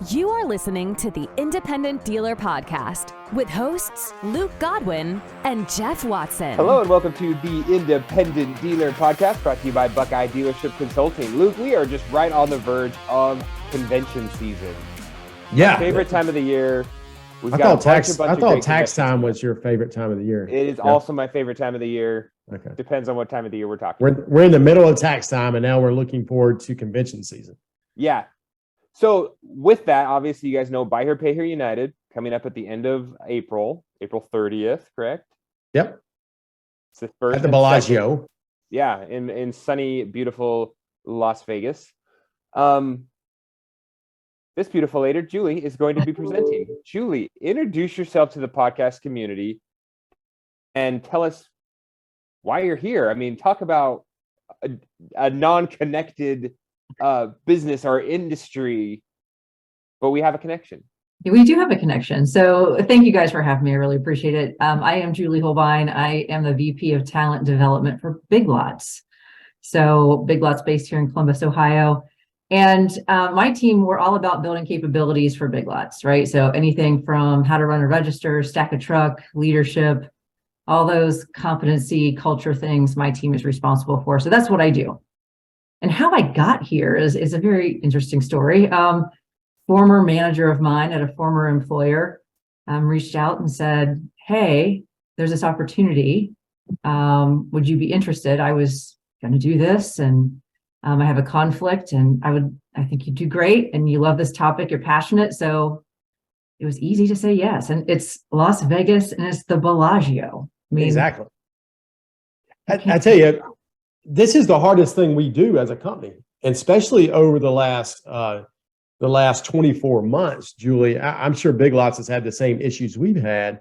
You are listening to the Independent Dealer Podcast with hosts Luke Godwin and Jeff Watson. Hello and welcome to the Independent Dealer Podcast brought to you by Buckeye Dealership Consulting. Luke, we are just right on the verge of convention season. Yeah. My favorite time of the year. I thought tax time was your favorite time of the year. It is also my favorite time of the year. Okay. Depends on what time of the year we're talking about. We're in the middle of tax time, and now we're looking forward to convention season. Yeah. So with that, obviously, you guys know Buy Here, Pay Here United coming up at the end of April 30th, correct? Yep. It's the first at the Bellagio. Yeah, in sunny, beautiful Las Vegas. This beautiful lady, Julie, is going to be presenting. Julie, introduce yourself to the podcast community and tell us why you're here. I mean, talk about a non-connected business or industry, but we have a connection. We do have a connection. So thank you guys for having me. I really appreciate it. I am Julie Holbein. I am the VP of Talent Development for Big Lots. So Big Lots based here in Columbus, Ohio. And my team, we're all about building capabilities for Big Lots, right? So anything from how to run a register, stack a truck, leadership, all those competency, culture things my team is responsible for. So that's what I do. And how I got here is a very interesting story. Former manager of mine at a former employer reached out and said, hey, there's this opportunity. Would you be interested? I was going to do this and I have a conflict and I think you do great and you love this topic, you're passionate. So it was easy to say yes. And it's Las Vegas and it's the Bellagio. I mean, exactly. I tell you, this is the hardest thing we do as a company, and especially over the last 24 months, Julie. I'm sure Big Lots has had the same issues we've had,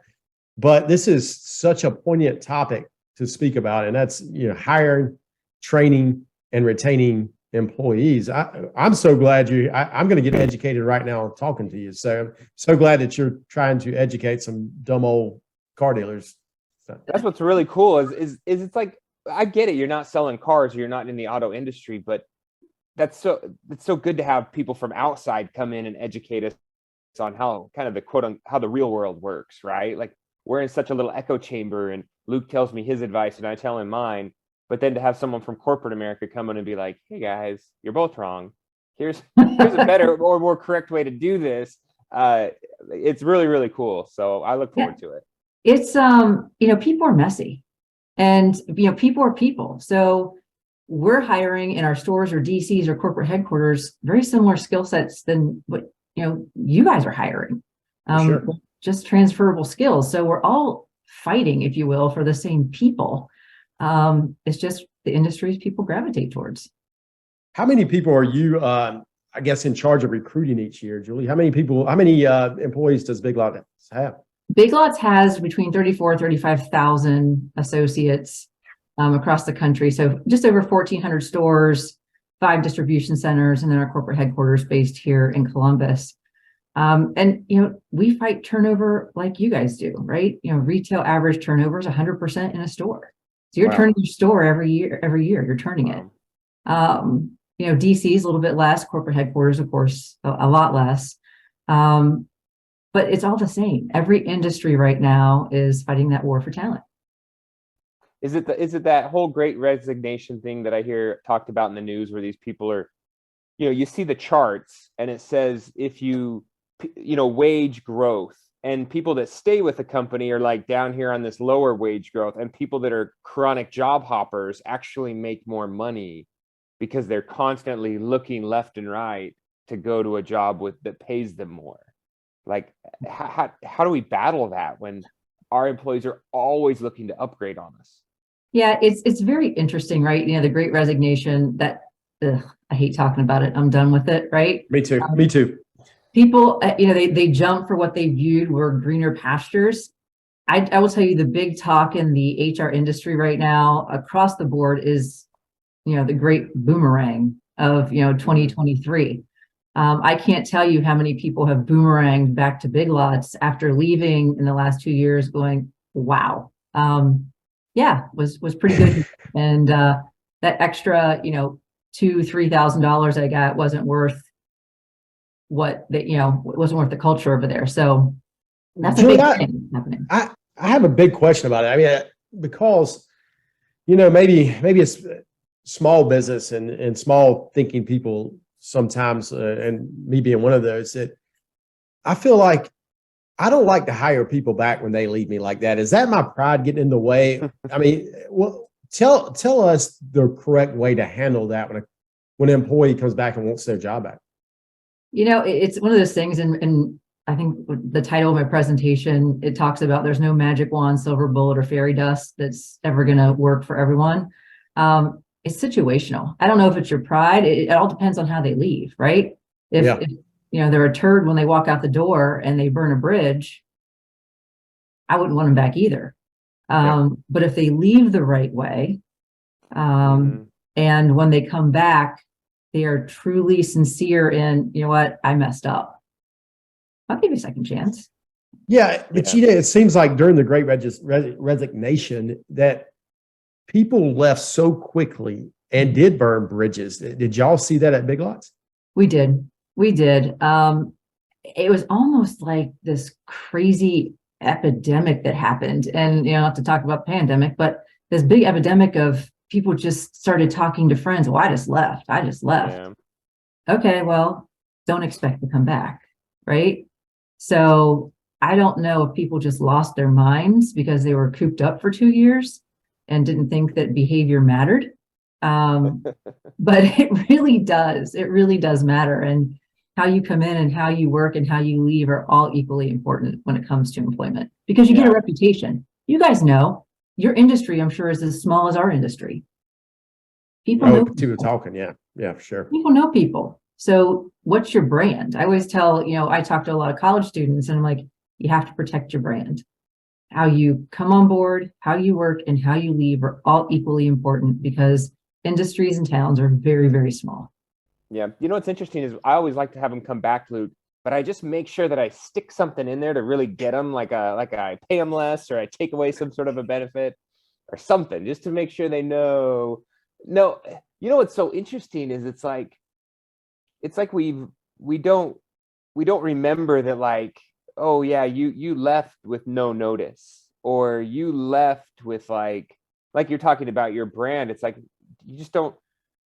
but this is such a poignant topic to speak about, and that's hiring, training, and retaining employees. I'm so glad I'm going to get educated right now talking to you. So glad that you're trying to educate some dumb old car dealers. So. That's what's really cool is it's like, I get it. You're not selling cars, you're not in the auto industry, but it's so good to have people from outside come in and educate us on how kind of how the real world works, right? Like we're in such a little echo chamber and Luke tells me his advice and I tell him mine. But then to have someone from corporate America come in and be like, hey guys, you're both wrong. Here's a better or more correct way to do this. It's really, really cool. So I look forward to it. It's, people are messy and, people are people. So we're hiring in our stores or DCs or corporate headquarters, very similar skill sets than what, you guys are hiring. Sure. Just transferable skills. So we're all fighting, if you will, for the same people. It's just the industries people gravitate towards. How many people are you, I guess, in charge of recruiting each year, Julie? How many employees does Big Lots have? Big Lots has between 35,000 associates across the country. So just over 1,400 stores, 5 distribution centers, and then our corporate headquarters based here in Columbus. And we fight turnover like you guys do, right? Retail average turnover is 100% in a store. So you're turning your store every year, you're turning it. DC is a little bit less, corporate headquarters, of course, a lot less. But it's all the same. Every industry right now is fighting that war for talent. Is it that whole great resignation thing that I hear talked about in the news where these people are, you see the charts and it says if wage growth, and people that stay with the company are like down here on this lower wage growth, and people that are chronic job hoppers actually make more money because they're constantly looking left and right to go to a job that pays them more. Like how do we battle that when our employees are always looking to upgrade on us? Yeah, it's very interesting, right? The great resignation that I hate talking about it. I'm done with it, right? Me too. People, they jump for what they viewed were greener pastures. I will tell you the big talk in the HR industry right now across the board is, the great boomerang of, 2023. I can't tell you how many people have boomeranged back to Big Lots after leaving in the last 2 years going, wow. Was pretty good. And that extra, $2,000-$3,000 I got wasn't worth what they, it wasn't worth the culture over there. So that's a Julie, big thing happening. I have a big question about it. I mean, because, maybe it's small business and small thinking people sometimes, and me being one of those, that I feel like I don't like to hire people back when they leave me like that. Is that my pride getting in the way? I mean, well, tell us the correct way to handle that when an employee comes back and wants their job back. It's one of those things, and I think the title of my presentation, it talks about there's no magic wand, silver bullet, or fairy dust that's ever going to work for everyone. It's situational. I don't know if it's your pride. It all depends on how they leave, right? If they're a turd when they walk out the door and they burn a bridge, I wouldn't want them back either. But if they leave the right way, and when they come back, they are truly sincere in, you know what, I messed up, I'll give you a second chance. Yeah, but it seems like during the Great Resignation that people left so quickly and did burn bridges. Did y'all see that at Big Lots? We did. It was almost like this crazy epidemic that happened. And, not to talk about pandemic, but this big epidemic of people just started talking to friends. Well, I just left. Yeah. Okay, well, don't expect to come back, right? So I don't know if people just lost their minds because they were cooped up for 2 years and didn't think that behavior mattered. But it really does. It really does matter. And how you come in and how you work and how you leave are all equally important when it comes to employment, because you get a reputation. You guys know your industry, I'm sure, is as small as our industry. People know people. Talking. Yeah, for sure. People know people. So what's your brand? I always tell, I talk to a lot of college students and I'm like, you have to protect your brand. How you come on board, how you work, and how you leave are all equally important, because industries and towns are very, very small. Yeah. What's interesting is I always like to have them come back, Luke, but I just make sure that I stick something in there to really get them, like I pay them less, or I take away some sort of a benefit or something, just to make sure they know. No, what's so interesting is it's like we don't remember that, like, oh yeah, you left with no notice, or you left with like you're talking about your brand. It's like you just don't.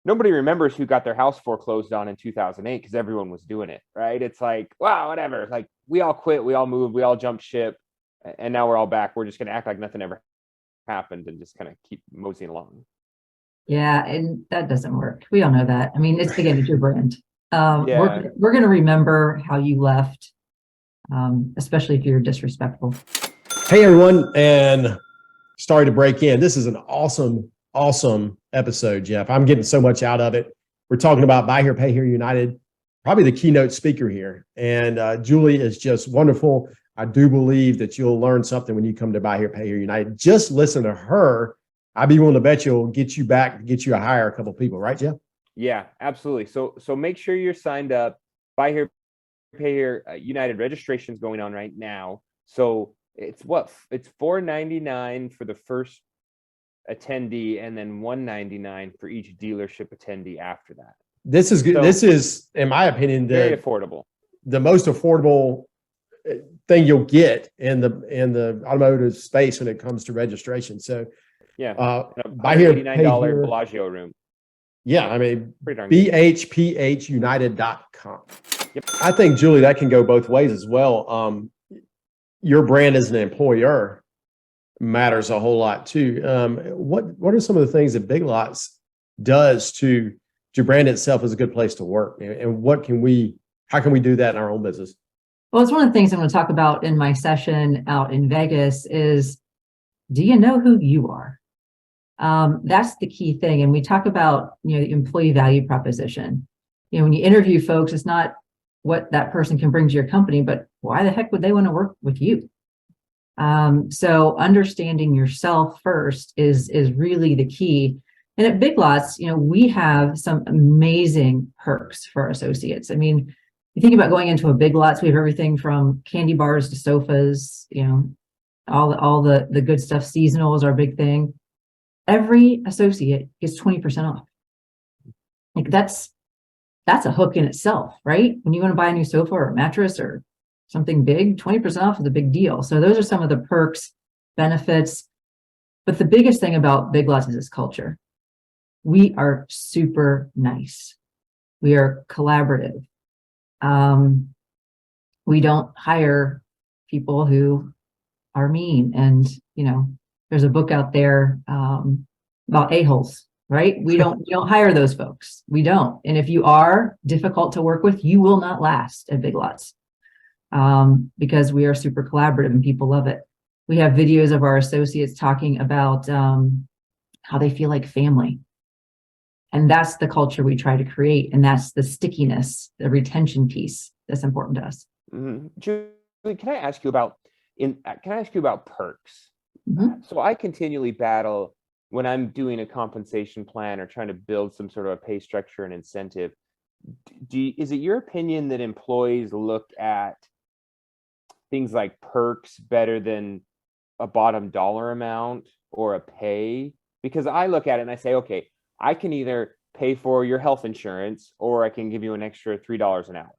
Nobody remembers who got their house foreclosed on in 2008 because everyone was doing it, right? It's like, wow, whatever. Like, we all quit, we all moved, we all jumped ship, and now we're all back. We're just going to act like nothing ever happened and just kind of keep moseying along. Yeah, and that doesn't work. We all know that. I mean, it's your brand. We're going to remember how you left, especially if you're disrespectful. Hey, everyone, and sorry to break in. This is an awesome episode, Jeff. I'm getting so much out of it. We're talking about Buy Here, Pay Here United, probably the keynote speaker here. And Julie is just wonderful. I do believe that you'll learn something when you come to Buy Here, Pay Here United. Just listen to her. I'd be willing to bet you'll get you to hire a couple of people, right, Jeff? Yeah, absolutely. So make sure you're signed up. Buy Here, Pay Here United registration's going on right now. So it's $4.99 for the first attendee, and then $199 for each dealership attendee after that. This is good. So, this is, in my opinion, very affordable. The most affordable thing you'll get in the automotive space when it comes to registration. So Buy Here, $89 Bellagio room. Yeah, I mean, BHPHunited.com. Yep. I think, Julie, that can go both ways as well. Your brand as an employer matters a whole lot too. What are some of the things that Big Lots does to brand itself as a good place to work, and how can we do that in our own business? Well, it's one of the things I'm going to talk about in my session out in Vegas is, do you know who you are? That's the key thing. And we talk about, the employee value proposition. When you interview folks, it's not what that person can bring to your company, but why the heck would they want to work with you? So understanding yourself first is really the key. And at Big Lots, we have some amazing perks for our associates. I mean, you think about going into a Big Lots, we have everything from candy bars to sofas, all the good stuff. Seasonal is our big thing. Every associate gets 20% off. Like, that's that's a hook in itself, right? When you want to buy a new sofa or a mattress or something big, 20% off is a big deal. So those are some of the perks, benefits. But the biggest thing about Big Lots is its culture. We are super nice. We are collaborative. We don't hire people who are mean. And, there's a book out there about a-holes, right? We don't hire those folks. We don't. And if you are difficult to work with, you will not last at Big Lots because we are super collaborative and people love it. We have videos of our associates talking about how they feel like family. And that's the culture we try to create. And that's the stickiness, the retention piece that's important to us. Mm-hmm. Julie, can I ask you about perks? Mm-hmm. So I continually battle when I'm doing a compensation plan or trying to build some sort of a pay structure and incentive. Is it your opinion that employees look at things like perks better than a bottom dollar amount or a pay? Because I look at it and I say, okay, I can either pay for your health insurance or I can give you an extra $3 an hour.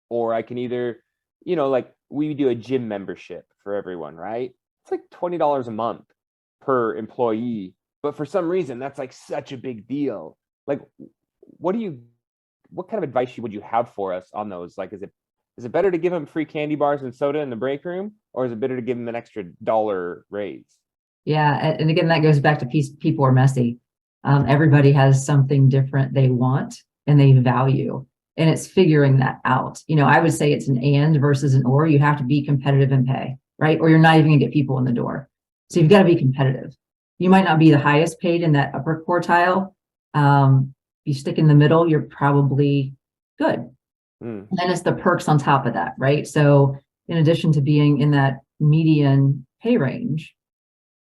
Or I can either, like we do a gym membership for everyone, right? It's like $20 a month per employee. But for some reason, that's like such a big deal. Like, what kind of advice would you have for us on those? Like, is it better to give them free candy bars and soda in the break room? Or is it better to give them an extra $1 raise? Yeah. And again, that goes back to people are messy. Everybody has something different they want and they value. And it's figuring that out. I would say it's an and versus an or. You have to be competitive in pay, right? Or you're not even gonna get people in the door. So you've got to be competitive. You might not be the highest paid in that upper quartile. You stick in the middle, you're probably good. And then it's the perks on top of that, right? So in addition to being in that median pay range,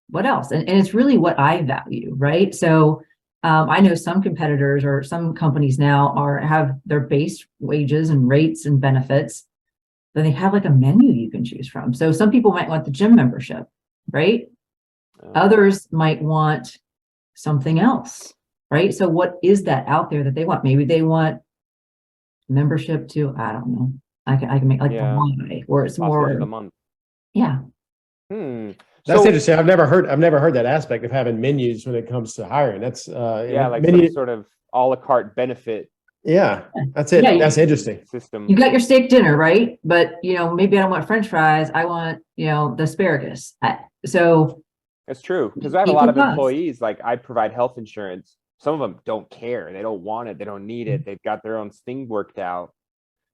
what else? And it's really what I value, right? So I know some competitors or some companies now have their base wages and rates and benefits, but they have like a menu you can choose from. So some people might want the gym membership, right? Others might want something else, right? So what is that out there that they want? Maybe they want membership to, I don't know. I can make like the Y, or it's more of the month. Yeah. That's interesting. I've never heard that aspect of having menus when it comes to hiring. That's like some sort of a la carte benefit. Yeah, that's it. Yeah, that's interesting. System. You got your steak dinner, right? But maybe I don't want French fries. I want the asparagus. So it's true, because I have a lot of employees. Like, I provide health insurance. Some of them don't care. They don't want it. They don't need it. They've got their own thing worked out,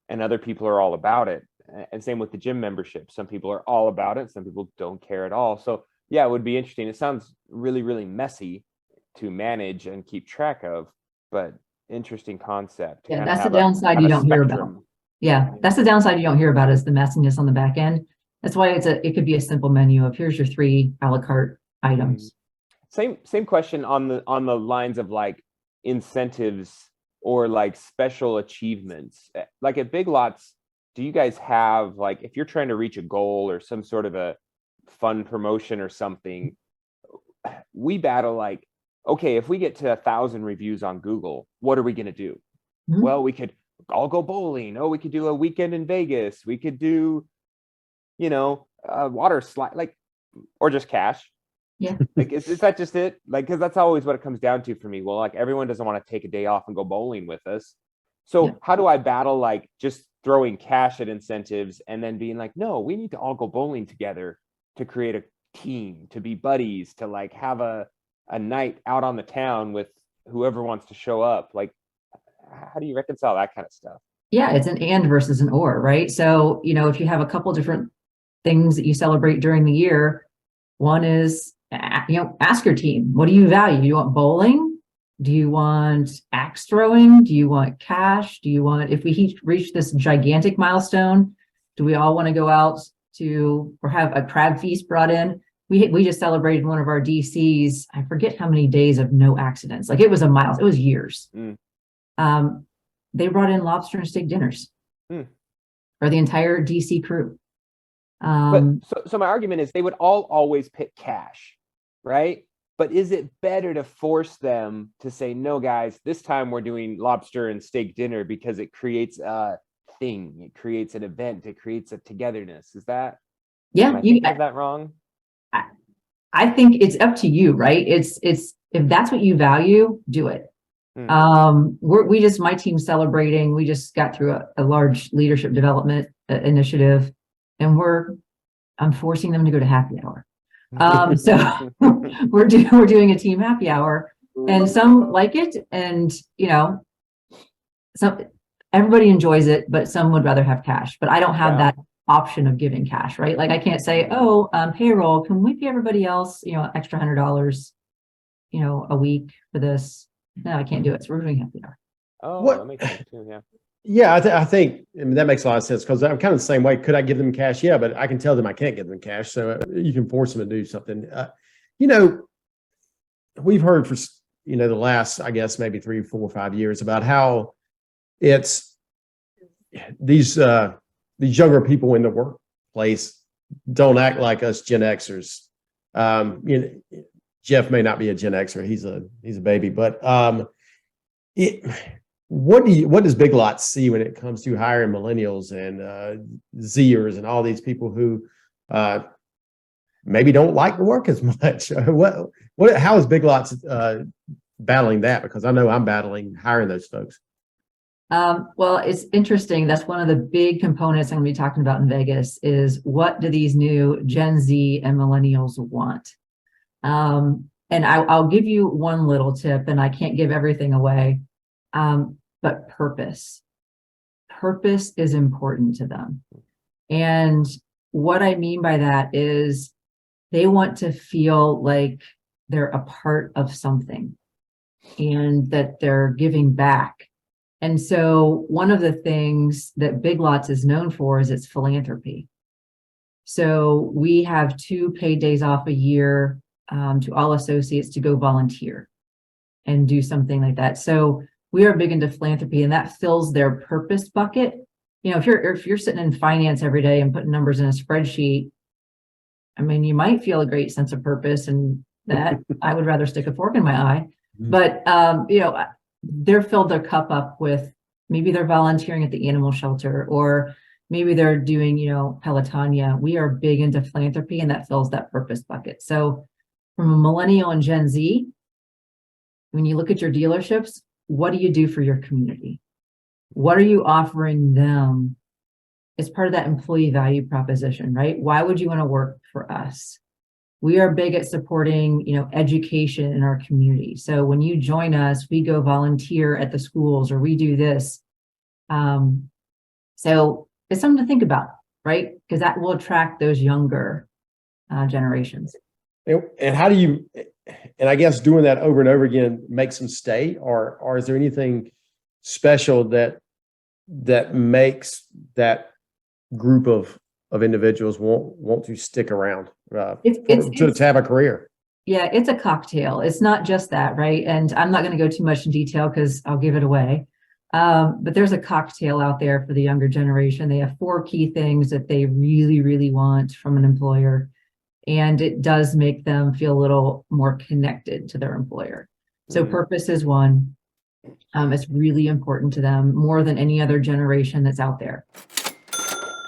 and other people are all about it. And same with the gym membership. Some people are all about it. Some people don't care at all. So yeah, it would be interesting. It sounds really, really messy to manage and keep track of, but interesting concept. Yeah, that's the downside you don't hear about. Yeah, that's the downside you don't hear about is the messiness on the back end. That's why it could be a simple menu of here's your 3 a la carte items. Same question on the lines of like incentives or like special achievements. Like at Big Lots, do you guys have, like, if you're trying to reach a goal or some sort of a fun promotion or something, we battle like, okay, if we get to 1,000 reviews on Google, what are we going to do? Mm-hmm. Well, we could all go bowling. Oh, we could do a weekend in Vegas. We could do, water slide, like, or just cash. Yeah. Like, is that just it? Like, because that's always what it comes down to for me. Well, like, everyone doesn't want to take a day off and go bowling with us. So how do I battle like just throwing cash at incentives and then being like, no, we need to all go bowling together to create a team, to be buddies, to like have a night out on the town with whoever wants to show up? Like, how do you reconcile that kind of stuff? Yeah, it's an and versus an or, right? So, if you have a couple different things that you celebrate during the year, one is, ask your team, what do you value? Do you want bowling? Do you want axe throwing? Do you want cash? Do you want, if we reach this gigantic milestone, do we all want to go out or have a crab feast brought in? We just celebrated one of our DCs. I forget how many days of no accidents. Like, it was it was years. They brought in lobster and steak dinners for the entire DC crew. But so my argument is they would all always pick cash, right? But is it better to force them to say, no, guys, this time we're doing lobster and steak dinner because it creates a thing, it creates an event, it creates a togetherness? Is that, am I thinking of that wrong? I think it's up to you, right? It's if that's what you value, do it. My team's celebrating. We just got through a large leadership development initiative, and I'm forcing them to go to happy hour. So we're doing a team happy hour, and some like it, and everybody enjoys it, but some would rather have cash. But I don't have that option of giving cash, right? Like I can't say, payroll, can we pay everybody else, extra $100, a week for this? No, I can't do it. So we're doing happy hour. Oh, that makes sense too. Yeah. Yeah, I think that makes a lot of sense, because I'm kind of the same way. Could I give them cash? Yeah, but I can tell them I can't give them cash. So you can force them to do something. We've heard for the last, I guess, maybe 3, 4, 5 years about how it's these younger people in the workplace don't act like us Gen Xers. Jeff may not be a Gen Xer; he's a baby, but what does Big Lots see when it comes to hiring millennials and Zers and all these people who maybe don't like to work as much? How is Big Lots battling that? Because I know I'm battling hiring those folks. Well, it's interesting. That's one of the big components I'm going to be talking about in Vegas is what do these new Gen Z and millennials want? And I'll give you one little tip, and I can't give everything away. But purpose is important to them. And what I mean by that is they want to feel like they're a part of something and that they're giving back. And so one of the things that Big Lots is known for is its philanthropy. So we have 2 paid days off a year to all associates to go volunteer and do something like that. So we are big into philanthropy, and that fills their purpose bucket. If you're sitting in finance every day and putting numbers in a spreadsheet, I mean, you might feel a great sense of purpose, and that I would rather stick a fork in my eye. But they're filled their cup up with, maybe they're volunteering at the animal shelter, or maybe they're doing, Pelotonia. We are big into philanthropy, and that fills that purpose bucket. So from a millennial and Gen Z, when you look at your dealerships, what do you do for your community? What are you offering them as part of that employee value proposition, right? Why would you want to work for us? We are big at supporting, education in our community. So when you join us, we go volunteer at the schools, or we do this. So it's something to think about, right? Because that will attract those younger generations. And how do you, and I guess doing that over and over again makes them stay, or is there anything special that makes that group of individuals want to stick around to have a career? Yeah, it's a cocktail. It's not just that, right? And I'm not going to go too much in detail because I'll give it away. But there's a cocktail out there for the younger generation. They have 4 key things that they really, really want from an employer. And it does make them feel a little more connected to their employer. So purpose is one. It's really important to them, more than any other generation that's out there.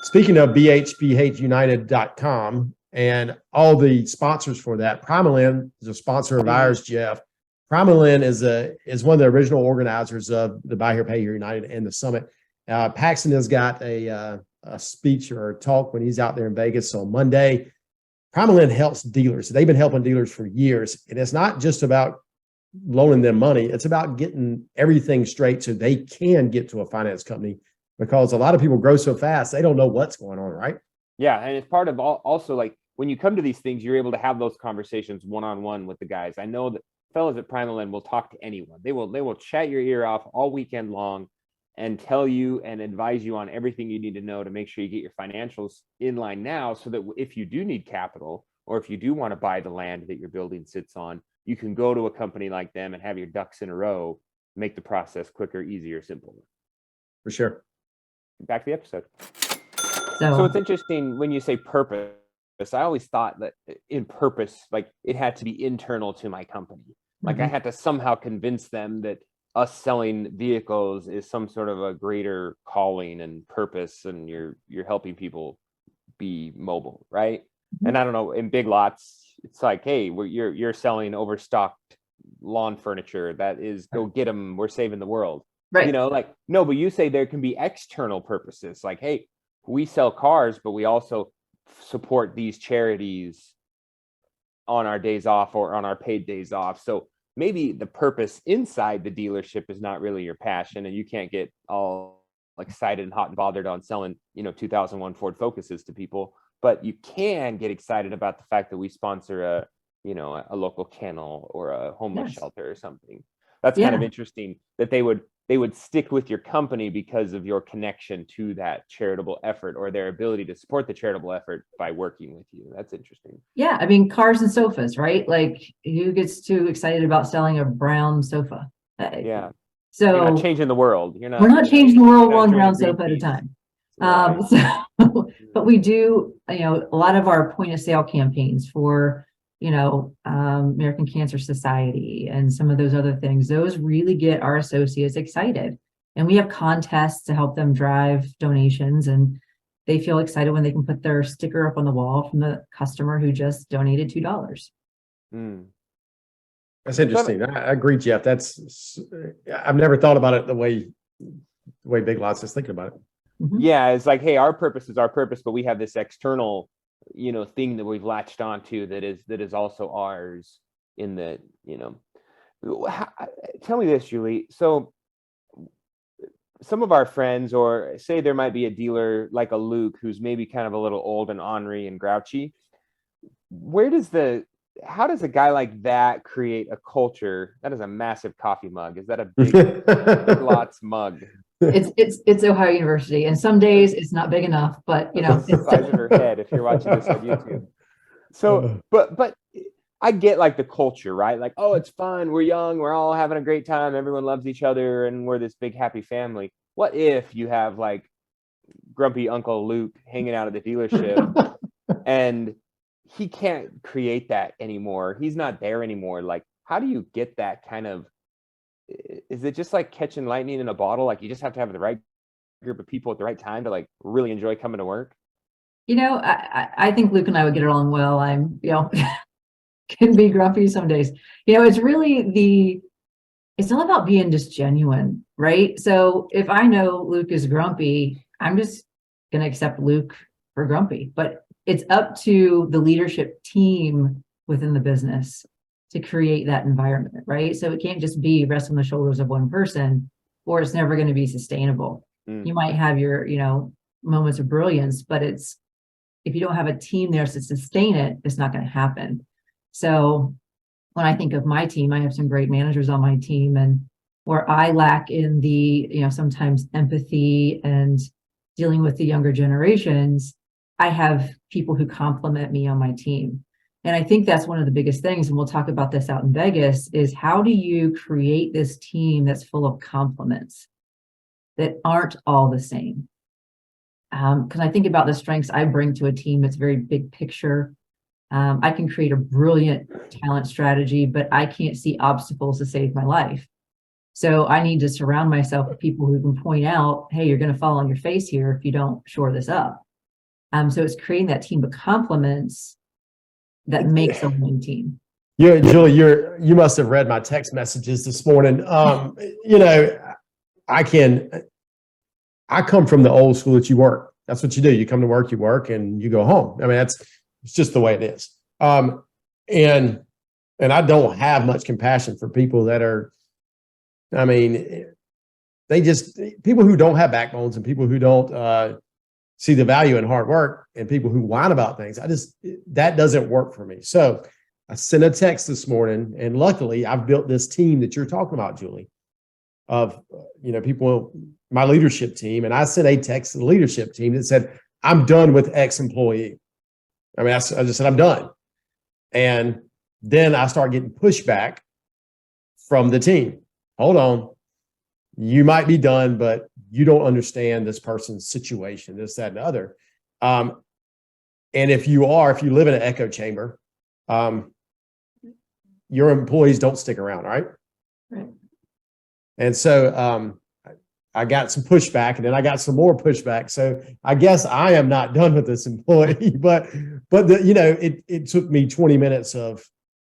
Speaking of BHPHunited.com and all the sponsors for that, Primalin is a sponsor of ours, Jeff. Primalin is one of the original organizers of the Buy Here, Pay Here United and the summit. Paxton has got a speech or a talk when he's out there in Vegas on Monday. Primalin helps dealers. They've been helping dealers for years. And it's not just about loaning them money. It's about getting everything straight so they can get to a finance company, because a lot of people grow so fast, they don't know what's going on, right? Yeah. And it's part of also, like, when you come to these things, you're able to have those conversations one-on-one with the guys. I know that fellas at Primalin will talk to anyone. They will chat your ear off all weekend long and tell you and advise you on everything you need to know to make sure you get your financials in line now, so that if you do need capital, or if you do want to buy the land that your building sits on, you can go to a company like them and have your ducks in a row, make the process quicker, easier, simpler. For sure. Back to the episode. So it's interesting when you say purpose, I always thought that in purpose, like it had to be internal to my company. Like I had to somehow convince them that us selling vehicles is some sort of a greater calling and purpose, and you're helping people be mobile, right? And I don't know, in Big Lots, it's like, hey, you're selling overstocked lawn furniture. That is, go get them. We're saving the world. Right. You know, like, no, but you say there can be external purposes. Like, hey, we sell cars, but we also support these charities on our days off or on our paid days off. So maybe the purpose inside the dealership is not really your passion, and you can't get all excited and hot and bothered on selling, 2001 Ford Focuses to people, but you can get excited about the fact that we sponsor a local kennel or a homeless shelter or something. That's kind of interesting that they would stick with your company because of your connection to that charitable effort, or their ability to support the charitable effort by working with you. That's interesting. Yeah. I mean, cars and sofas, right? Like, who gets too excited about selling a brown sofa? Yeah. So you're not changing the world. We're not changing the world one brown sofa at a time. Right. But we do, a lot of our point of sale campaigns for, American Cancer Society and some of those other things, those really get our associates excited. And we have contests to help them drive donations, and they feel excited when they can put their sticker up on the wall from the customer who just donated $2. That's interesting. I agree, Jeff. I've never thought about it the way Big Lots is thinking about it. Yeah, it's like, hey, our purpose is our purpose, but we have this external thing that we've latched onto that is also ours in the tell me this, Julie. So some of our friends, or say there might be a dealer like a Luke who's maybe kind of a little old and ornery and grouchy. How does a guy like that create a culture? That is a massive coffee mug. Is that a Big Lots mug? It's Ohio University, and some days it's not big enough, but it's the size of her head if you're watching this on YouTube. So, but I get like the culture, right? Like, oh, it's fun. We're young. We're all having a great time. Everyone loves each other, and we're this big happy family. What if you have like grumpy Uncle Luke hanging out at the dealership, and he can't create that anymore? He's not there anymore. Like, how do you get that kind of? Is it just like catching lightning in a bottle? Like, you just have to have the right group of people at the right time to like really enjoy coming to work? I think Luke and I would get along well. I'm, can be grumpy some days. It's really it's all about being just genuine, right? So if I know Luke is grumpy, I'm just going to accept Luke for grumpy, but it's up to the leadership team within the business to create that environment, right? So it can't just be rest on the shoulders of one person, or it's never going to be sustainable. You might have your, moments of brilliance, but if you don't have a team there to sustain it, it's not going to happen. So when I think of my team, I have some great managers on my team, and where I lack in the, sometimes empathy and dealing with the younger generations, I have people who complement me on my team. And I think that's one of the biggest things, and we'll talk about this out in Vegas, is how do you create this team that's full of complements that aren't all the same? Because I think about the strengths I bring to a team that's very big picture. I can create a brilliant talent strategy, but I can't see obstacles to save my life. So I need to surround myself with people who can point out, hey, you're going to fall on your face here if you don't shore this up. So it's creating that team of complements that makes a winning team. Yeah, Julie, you must have read my text messages this morning. I come from the old school that you work. That's what you do. You come to work, you work, and you go home. I mean, it's just the way it is. And I don't have much compassion for people that are, people who don't have backbones, and people who don't see the value in hard work, and people who whine about things. That doesn't work for me. So I sent a text this morning, and luckily I've built this team that you're talking about, Julie, of, people, my leadership team. And I sent a text to the leadership team that said, I'm done with X employee. I just said, I'm done. And then I start getting pushback from the team. Hold on. You might be done, but you don't understand this person's situation, this, that, and the other. And if you live in an echo chamber, your employees don't stick around, right? Right. And so I got some pushback, and then I got some more pushback. So I guess I am not done with this employee, but it took me 20 minutes of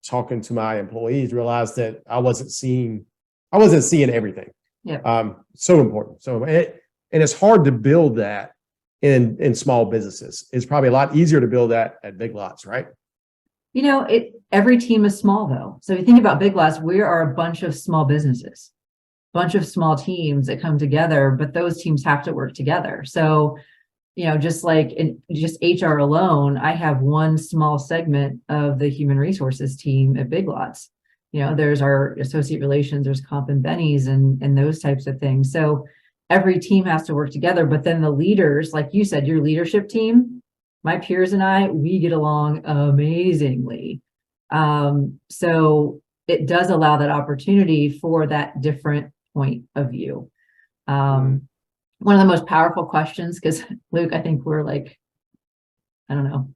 talking to my employees, realized that I wasn't seeing everything. Yeah. So important. And it's hard to build that in small businesses. It's probably a lot easier to build that at Big Lots, right? Every team is small though. So if you think about Big Lots, we are a bunch of small businesses, bunch of small teams that come together, but those teams have to work together. So, just like in just HR alone, I have one small segment of the human resources team at Big Lots. There's our associate relations, there's comp and bennies and those types of things. So every team has to work together, but then the leaders, like you said, your leadership team, my peers and I, we get along amazingly. So it does allow that opportunity for that different point of view. One of the most powerful questions, because Luke, I think we're like, I don't know,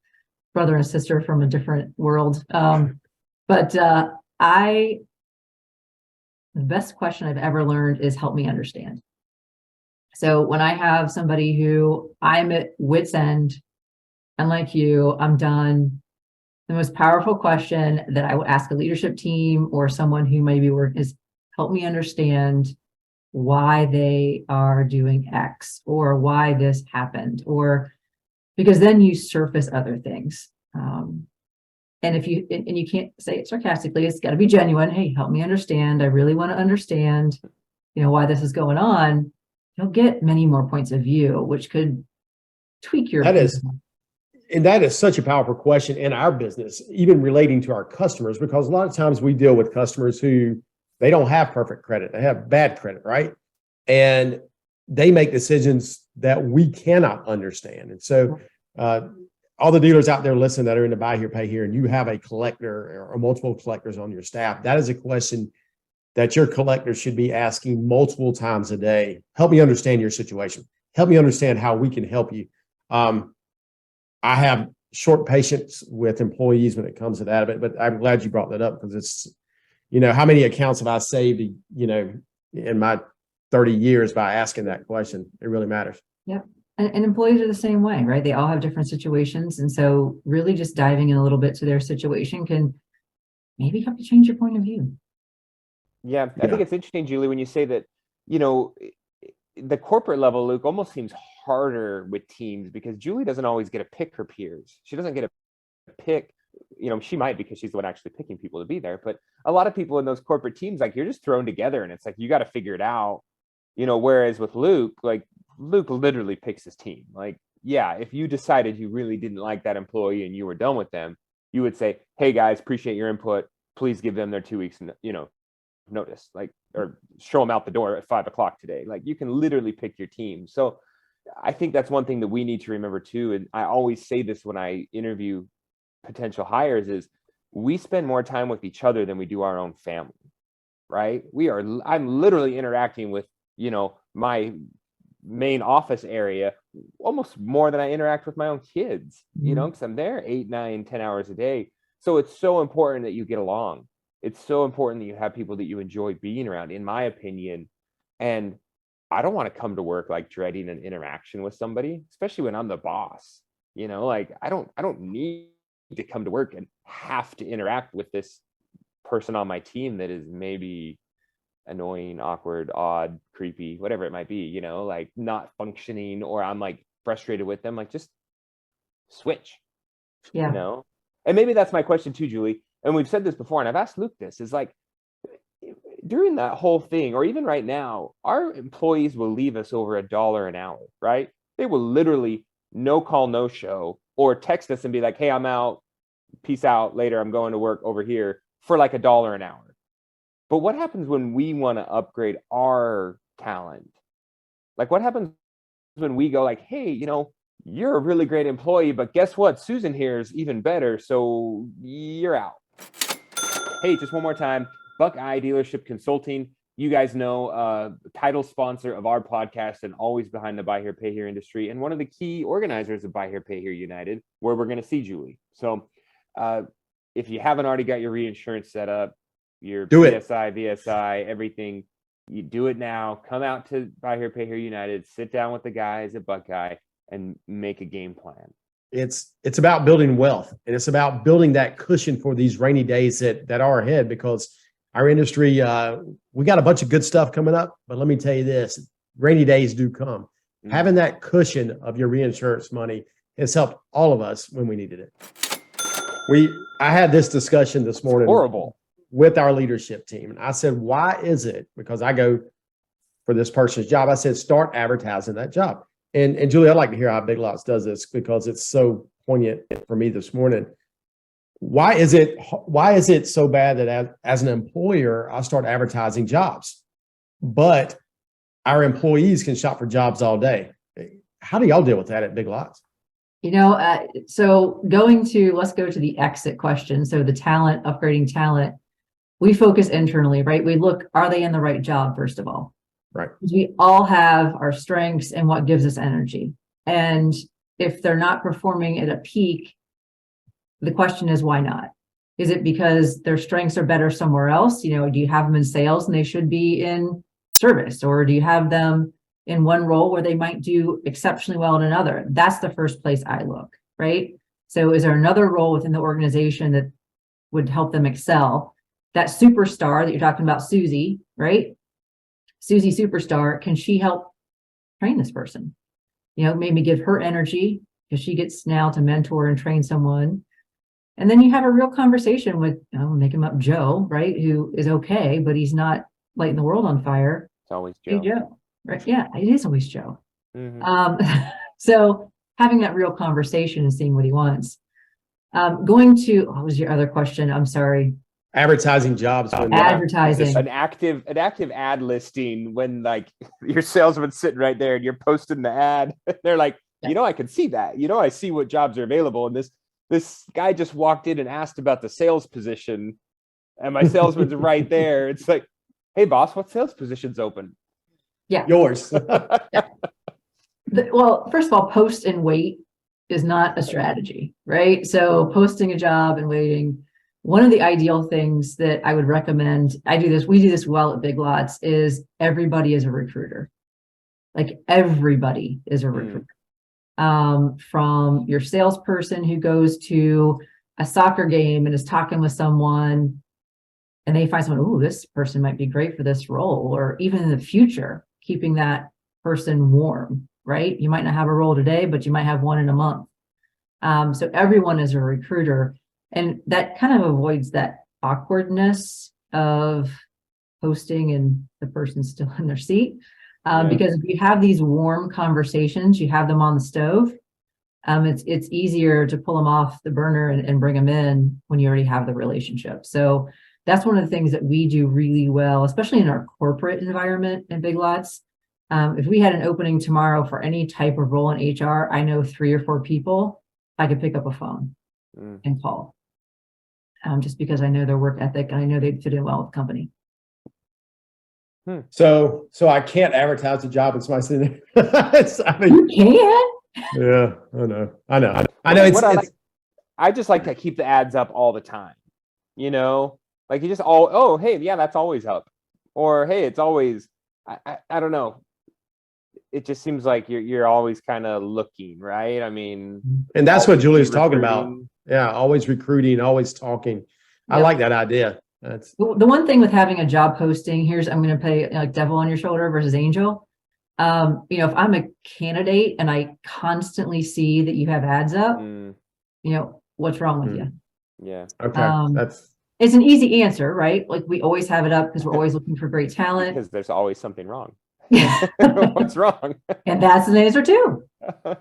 brother and sister from a different world. But the best question I've ever learned is help me understand. So when I have somebody who I'm at wit's end, and like you, I'm done. The most powerful question that I would ask a leadership team or someone who may be working is help me understand why they are doing X or why this happened, or because then you surface other things. And if you can't say it sarcastically, it's got to be genuine. Hey, help me understand. I really want to understand, why this is going on. You'll get many more points of view, which could tweak your. And that is such a powerful question in our business, even relating to our customers, because a lot of times we deal with customers who they don't have perfect credit. They have bad credit, right? And they make decisions that we cannot understand. And so all the dealers out there listening that are in the buy here, pay here, and you have a collector or multiple collectors on your staff, that is a question that your collector should be asking multiple times a day. Help me understand your situation. Help me understand how we can help you. I have short patience with employees when it comes to that, but I'm glad you brought that up, because it's, how many accounts have I saved, in my 30 years by asking that question? It really matters. Yep. And employees are the same way, right? They all have different situations. And so really just diving in a little bit to their situation can maybe help you change your point of view. Yeah. I think it's interesting, Julie, when you say that, the corporate level, Luke, almost seems harder with teams because Julie doesn't always get to pick her peers. She doesn't get to pick, she might, because she's the one actually picking people to be there. But a lot of people in those corporate teams, like, you're just thrown together and it's like, you got to figure it out, whereas with Luke, like, Luke literally picks his team. Like, yeah, if you decided you really didn't like that employee and you were done with them, you would say, hey guys, appreciate your input. Please give them their 2 weeks, notice, like, or show them out the door at 5 o'clock today. Like, you can literally pick your team. So I think that's one thing that we need to remember too. And I always say this when I interview potential hires is we spend more time with each other than we do our own family, right? I'm literally interacting with, my main office area almost more than I interact with my own kids, because I'm there 8, 9, 10 hours a day. So it's so important that you get along. It's so important that you have people that you enjoy being around, in my opinion. And I don't want to come to work like dreading an interaction with somebody, especially when I'm the boss. Like, I don't need to come to work and have to interact with this person on my team that is maybe annoying, awkward, odd, creepy, whatever it might be, like not functioning, or I'm like frustrated with them. Like, just switch. Yeah. And maybe that's my question too, Julie. And we've said this before, and I've asked Luke this, is like, during that whole thing, or even right now, our employees will leave us over $1 an hour, right? They will literally no call, no show, or text us and be like, hey, I'm out, peace out, later, I'm going to work over here, for like $1 an hour. But what happens when we want to upgrade our talent? Like, what happens when we go like, hey, you're a really great employee, but guess what? Susan here is even better, so you're out. Hey, just one more time. Buckeye Dealership Consulting. you guys know, title sponsor of our podcast and always behind the Buy Here, Pay Here industry, and one of the key organizers of Buy Here, Pay Here United, where we're going to see Julie. So if you haven't already got your reinsurance set up, your PSI, VSI, everything, you do it now. Come out to Buy Here, Pay Here United, sit down with the guys at Buckeye and make a game plan. It's about building wealth, and it's about building that cushion for these rainy days that are ahead, because our industry, we got a bunch of good stuff coming up, but let me tell you this, rainy days do come. Having that cushion of your reinsurance money has helped all of us when we needed it. I had this discussion this morning with our leadership team, and I said, why is it, because I go for this person's job, I said, start advertising that job. And Julie, I'd like to hear how Big Lots does this, because it's so poignant for me this morning. Why is it so bad that as an employer, I start advertising jobs, but our employees can shop for jobs all day? How do y'all deal with that at Big Lots? So let's go to the exit question. So the talent, upgrading talent, we focus internally, right? We look, are they in the right job, first of all? Right. Because we all have our strengths and what gives us energy. And if they're not performing at a peak, the question is, why not? Is it because their strengths are better somewhere else? Do you have them in sales and they should be in service? Or do you have them in one role where they might do exceptionally well in another? That's the first place I look, right? So is there another role within the organization that would help them excel? That superstar that you're talking about, Susie, right? Susie superstar, can she help train this person? Maybe give her energy, because she gets now to mentor and train someone. And then you have a real conversation with, make him up, Joe, right? Who is okay, but he's not lighting the world on fire. It's always Joe. Hey, Joe. Right? Yeah, it is always Joe. Mm-hmm. So having that real conversation and seeing what he wants. What was your other question? I'm sorry. Advertising jobs. Advertising. An active ad listing when like your salesman's sitting right there and you're posting the ad. They're like, I can see that. I see what jobs are available. And this guy just walked in and asked about the sales position, and my salesman's right there. It's like, hey boss, what sales position's open? Yeah. Yours. Well, first of all, post and wait is not a strategy, right? So posting a job and waiting. One of the ideal things that I would recommend, we do this well at Big Lots, is everybody is a recruiter. Like everybody is a recruiter. From your salesperson who goes to a soccer game and is talking with someone and they find someone, this person might be great for this role, or even in the future, keeping that person warm, right? You might not have a role today, but you might have one in a month. So everyone is a recruiter, and that kind of avoids that awkwardness of posting and the person's still in their seat. Because if you have these warm conversations, you have them on the stove, it's easier to pull them off the burner and bring them in when you already have the relationship. So that's one of the things that we do really well, especially in our corporate environment in Big Lots. If we had an opening tomorrow for any type of role in HR, I know 3 or 4 people I could pick up a phone and call, just because I know their work ethic and I know they'd fit in well with the company. So I can't advertise the job. It's my sitting there. You can. Yeah, I know. I just like to keep the ads up all the time. Like you just hey, yeah, that's always up. Or hey, it's always, I don't know. It just seems like you're always kind of looking, right? I mean, and that's what Julie's talking about. Yeah, always recruiting, always talking. Yep. I like that idea. That's the one thing with having a job posting. I'm going to play like devil on your shoulder versus angel. If I'm a candidate and I constantly see that you have ads up, what's wrong with you? Yeah. Okay. It's an easy answer, right? Like we always have it up because we're always looking for great talent. Because there's always something wrong. What's wrong? And that's an answer too.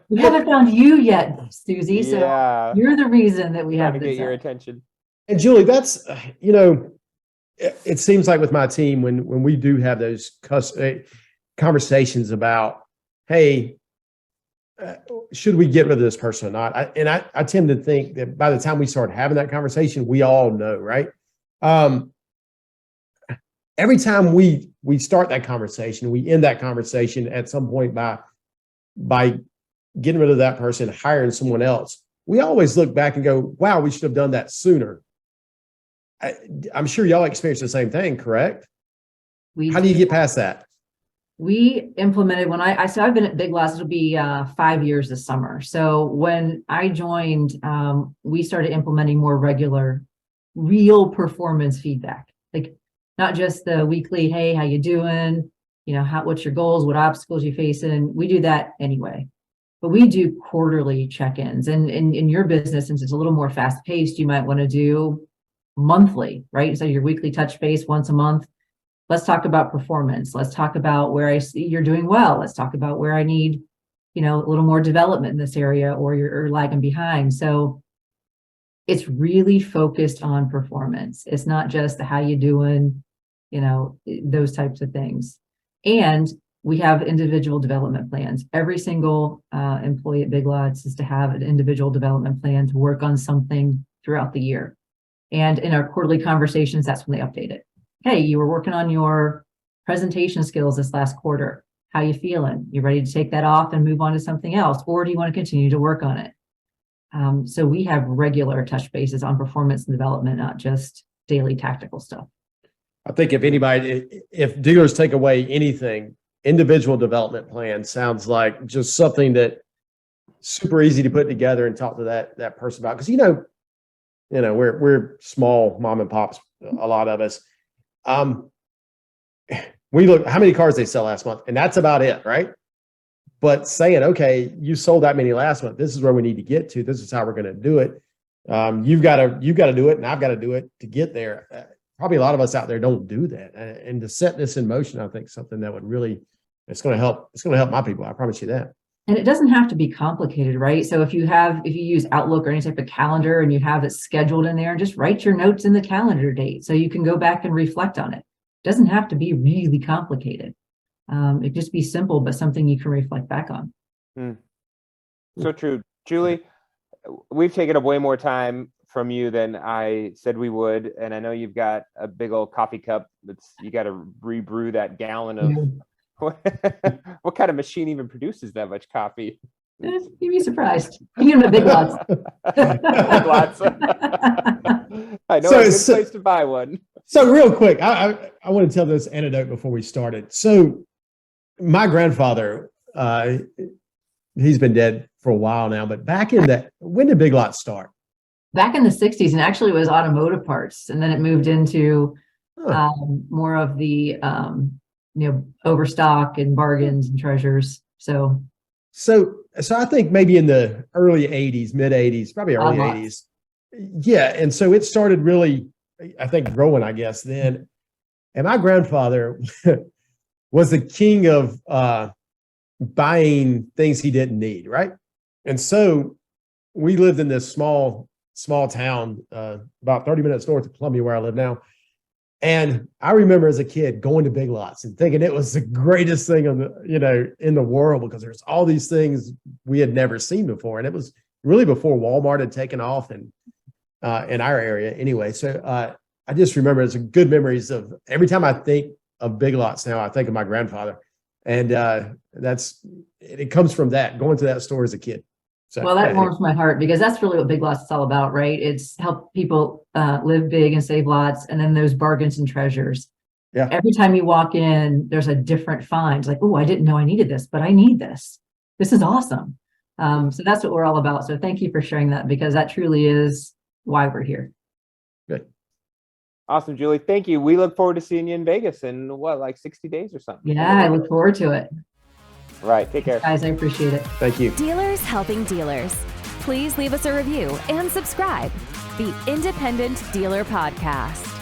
We haven't found you yet, Susie. So you're the reason that we have to get your attention. And Julie, that's, it seems like with my team, when we do have those conversations about, hey, should we get rid of this person or not? I tend to think that by the time we start having that conversation, we all know, right? every time we start that conversation, we end that conversation at some point by getting rid of that person, hiring someone else. We always look back and go, wow, we should have done that sooner. I'm sure y'all experience the same thing, correct? How do you get past that? We implemented so I've been at Big Lots, it'll be 5 years this summer. So when I joined, we started implementing more regular, real performance feedback. Like not just the weekly, hey, how you doing? You know, what's your goals? What obstacles you facing? We do that anyway. But we do quarterly check-ins. And in your business, since it's a little more fast-paced, you might want to do monthly, right? So your weekly touch base once a month. Let's talk about performance. Let's talk about where I see you're doing well. Let's talk about where I need, a little more development in this area, or you're lagging behind. So it's really focused on performance. It's not just how you doing, those types of things. And we have individual development plans. Every single employee at Big Lots is to have an individual development plan to work on something throughout the year. And in our quarterly conversations, that's when they update it. Hey, you were working on your presentation skills this last quarter. How you feeling? You ready to take that off and move on to something else? Or do you want to continue to work on it? So we have regular touch bases on performance and development, not just daily tactical stuff. I think if dealers take away anything, individual development plan sounds like just something that super easy to put together and talk to that person about. Because we're small mom and pops, a lot of us. We look how many cars they sell last month, and that's about it, right? But saying, okay, you sold that many last month. This is where we need to get to. This is how we're going to do it. You've got to do it, and I've got to do it to get there. Probably a lot of us out there don't do that, and to set this in motion, I think something that would really, it's going to help. It's going to help my people. I promise you that. And it doesn't have to be complicated, right? So if you use Outlook or any type of calendar and you have it scheduled in there, just write your notes in the calendar date so you can go back and reflect on it. It doesn't have to be really complicated. It just be simple, but something you can reflect back on. So true. Julie, we've taken up way more time from you than I said we would. And I know you've got a big old coffee cup you got to rebrew that gallon of what kind of machine even produces that much coffee? You'd be surprised. You get them at Big Lots. Big Lots. I know a good place to buy one. So real quick, I want to tell this anecdote before we started. So my grandfather, he's been dead for a while now, but when did Big Lots start? Back in the 60s, and actually it was automotive parts. And then it moved into more of the overstock and bargains and treasures. So I think maybe in the early 80s, mid 80s, probably early 80s. Yeah. And so it started really, I think, growing, I guess, then. And my grandfather was the king of buying things he didn't need, right? And so we lived in this small town, about 30 minutes north of Columbia, where I live now. And I remember as a kid going to Big Lots and thinking it was the greatest thing in the world, because there's all these things we had never seen before. And it was really before Walmart had taken off in our area anyway. So I just remember it's good memories of every time I think of Big Lots now, I think of my grandfather. And it comes from that, going to that store as a kid. So, well, that warms my heart, because that's really what Big Lots is all about, right? It's help people live big and save lots, and then those bargains and treasures. Yeah. Every time you walk in, there's a different find. It's like, oh, I didn't know I needed this, but I need this. This is awesome. So that's what we're all about. So thank you for sharing that, because that truly is why we're here. Good. Awesome, Julie. Thank you. We look forward to seeing you in Vegas in like 60 days or something. Yeah, I look forward to it. Right. Take care. Guys, I appreciate it. Thank you. Dealers helping dealers. Please leave us a review and subscribe. The Independent Dealer Podcast.